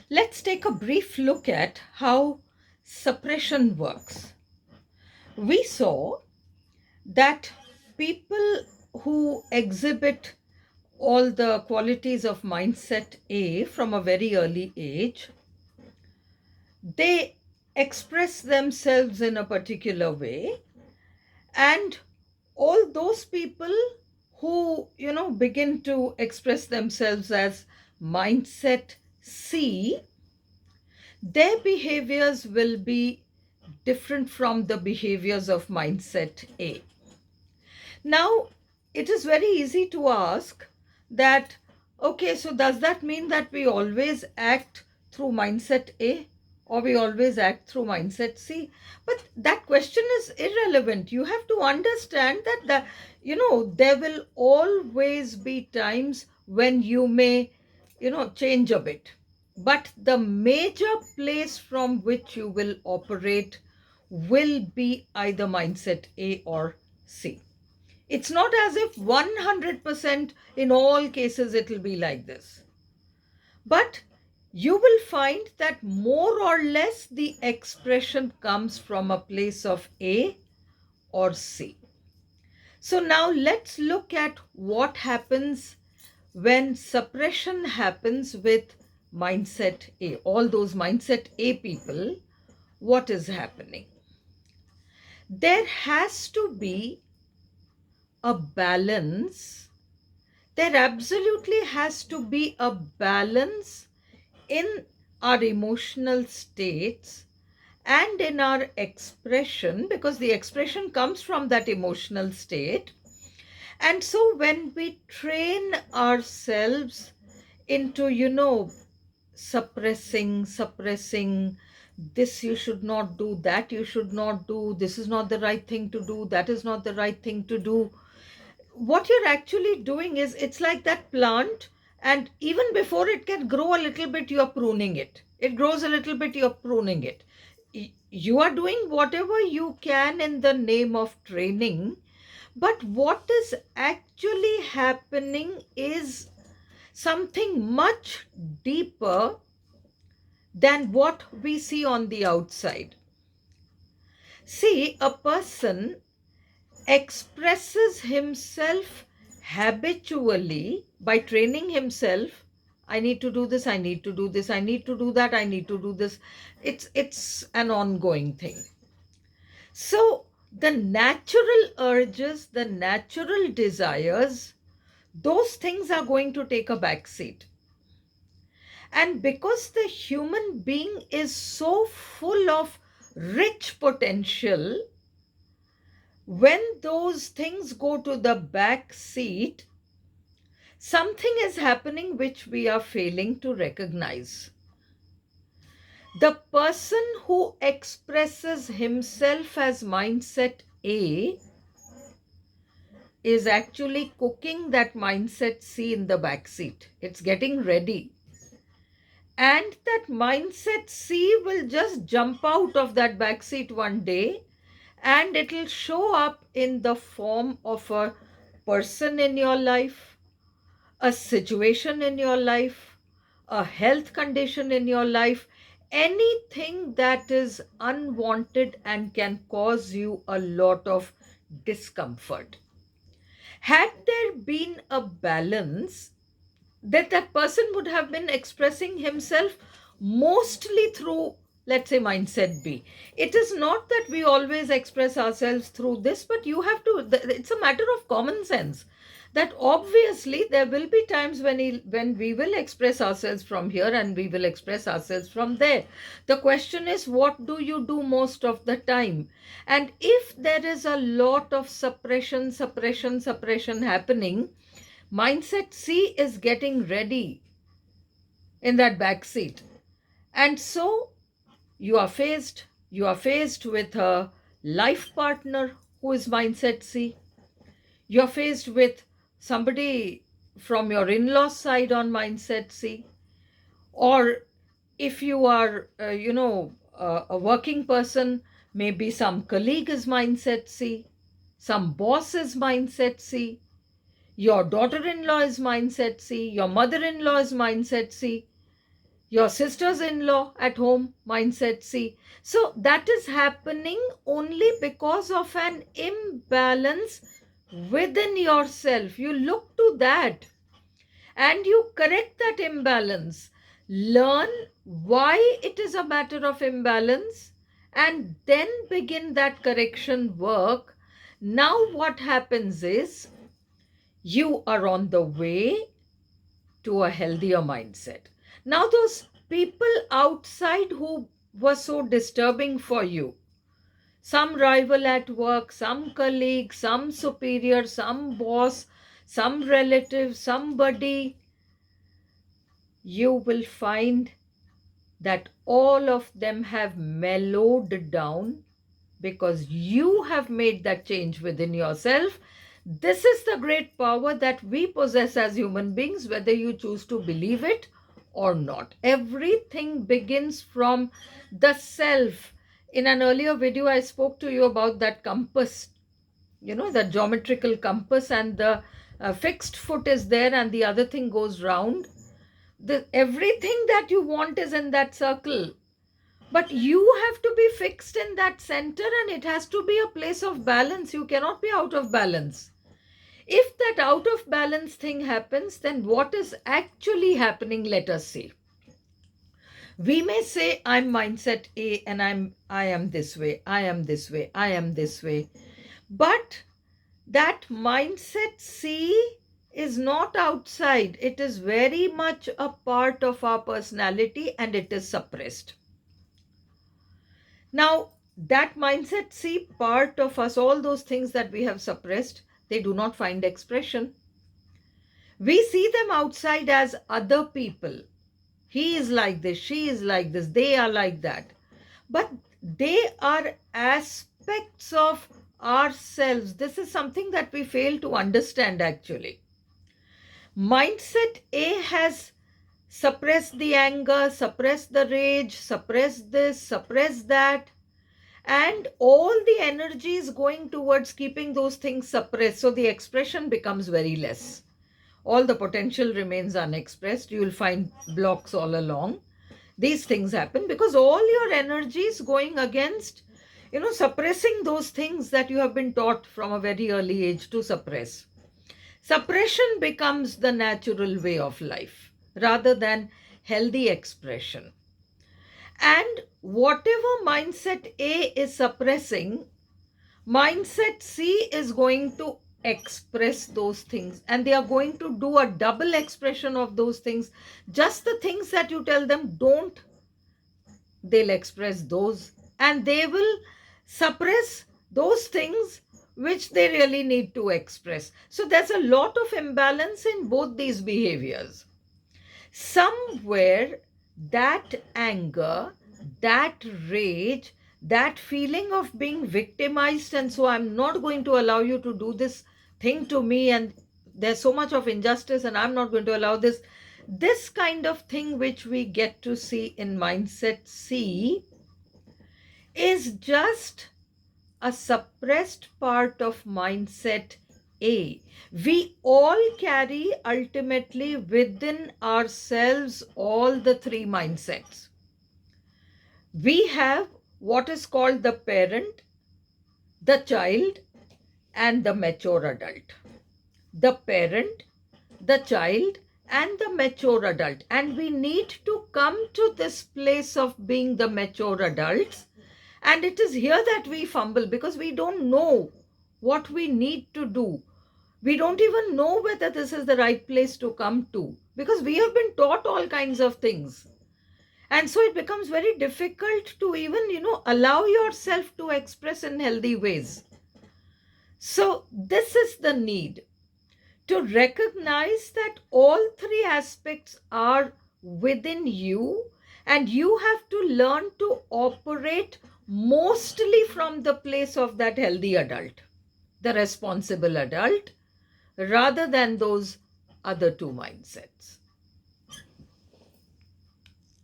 Let's take a brief look at how suppression works. We saw that people who exhibit all the qualities of mindset A from a very early age, they express themselves in a particular way, and all those people who begin to express themselves as mindset C, their behaviors will be different from the behaviors of mindset A. Now, it is very easy to ask that, okay, so does that mean that we always act through mindset A or we always act through mindset C? But that question is irrelevant. You have to understand that there will always be times when you may, change a bit. But the major place from which you will operate will be either mindset A or C. It's not as if 100% in all cases it will be like this. But you will find that more or less the expression comes from a place of A or C. So now let's look at what happens when suppression happens with mindset A. All those mindset A people, what is happening? There has to be a balance. There absolutely has to be a balance in our emotional states and in our expression, because the expression comes from that emotional state. And so when we train ourselves into, suppressing, this you should not do, that you should not do, this is not the right thing to do, that is not the right thing to do, what you're actually doing is, it's like that plant, and even before it can grow a little bit, you're pruning it. It grows a little bit, you're pruning it. You are doing whatever you can in the name of training, but what is actually happening is something much deeper than what we see on the outside. See, a person expresses himself habitually by training himself. I need to do this, I need to do this, I need to do that, I need to do this. It's an ongoing thing. So the natural urges, the natural desires, those things are going to take a back seat. And because the human being is so full of rich potential, when those things go to the back seat, something is happening which we are failing to recognize. The person who expresses himself as mindset A is actually cooking that mindset C in the back seat. It's getting ready. And that mindset C will just jump out of that back seat one day, and it'll show up in the form of a person in your life, a situation in your life, a health condition in your life, anything that is unwanted and can cause you a lot of discomfort. Had there been a balance, that person would have been expressing himself mostly through, let's say, mindset B. It is not that we always express ourselves through this, but you have to, it's a matter of common sense that obviously there will be times when we will express ourselves from here and we will express ourselves from there. The question is, what do you do most of the time? And if there is a lot of suppression happening, mindset C is getting ready in that back seat. And so you are faced with a life partner who is mindset C. You're faced with somebody from your in-law side on mindset C. Or if you are, a working person, maybe some colleague is mindset C, some boss is mindset C, your daughter-in-law is mindset C, your mother-in-law is mindset C. Your sisters-in-law at home, mindset C. So that is happening only because of an imbalance within yourself. You look to that and you correct that imbalance. Learn why it is a matter of imbalance and then begin that correction work. Now, what happens is you are on the way to a healthier mindset. Now, those people outside who were so disturbing for you, some rival at work, some colleague, some superior, some boss, some relative, somebody, you will find that all of them have mellowed down because you have made that change within yourself. This is the great power that we possess as human beings, whether you choose to believe it or not. Everything begins from the self. In an earlier video, I spoke to you about that compass, the geometrical compass, and the fixed foot is there, and the other thing goes round. Everything that you want is in that circle, but you have to be fixed in that center, and it has to be a place of balance. You cannot be out of balance. If that out of balance thing happens, then what is actually happening? Let us see. We may say, I'm mindset A and I am this way, I am this way, I am this way. But that mindset C is not outside. It is very much a part of our personality and it is suppressed. Now, that mindset C part of us, all those things that we have suppressed, they do not find expression. We see them outside as other people. He is like this, she is like this, they are like that. But they are aspects of ourselves. This is something that we fail to understand actually. Mindset A has suppressed the anger, suppressed the rage, suppressed this, suppressed that, and all the energy is going towards keeping those things suppressed. So the expression becomes very less. All the potential remains unexpressed. You will find blocks all along. These things happen because all your energy is going against, suppressing those things that you have been taught from a very early age to suppress. Suppression becomes the natural way of life rather than healthy expression. And whatever mindset A is suppressing, mindset C is going to express those things, and they are going to do a double expression of those things. Just the things that you tell them don't, they'll express those, and they will suppress those things which they really need to express. So there's a lot of imbalance in both these behaviors. Somewhere that anger, that rage, that feeling of being victimized, and so I'm not going to allow you to do this thing to me, and there's so much of injustice and I'm not going to allow this kind of thing which we get to see in mindset C is just a suppressed part of mindset A. We all carry ultimately within ourselves all the three mindsets. We have what is called the parent, the child, and the mature adult. The parent, the child, and the mature adult. And we need to come to this place of being the mature adults. And it is here that we fumble because we don't know what we need to do. We don't even know whether this is the right place to come to because we have been taught all kinds of things. And so it becomes very difficult to even, allow yourself to express in healthy ways. So this is the need to recognize that all three aspects are within you, and you have to learn to operate mostly from the place of that healthy adult, the responsible adult, rather than those other two mindsets.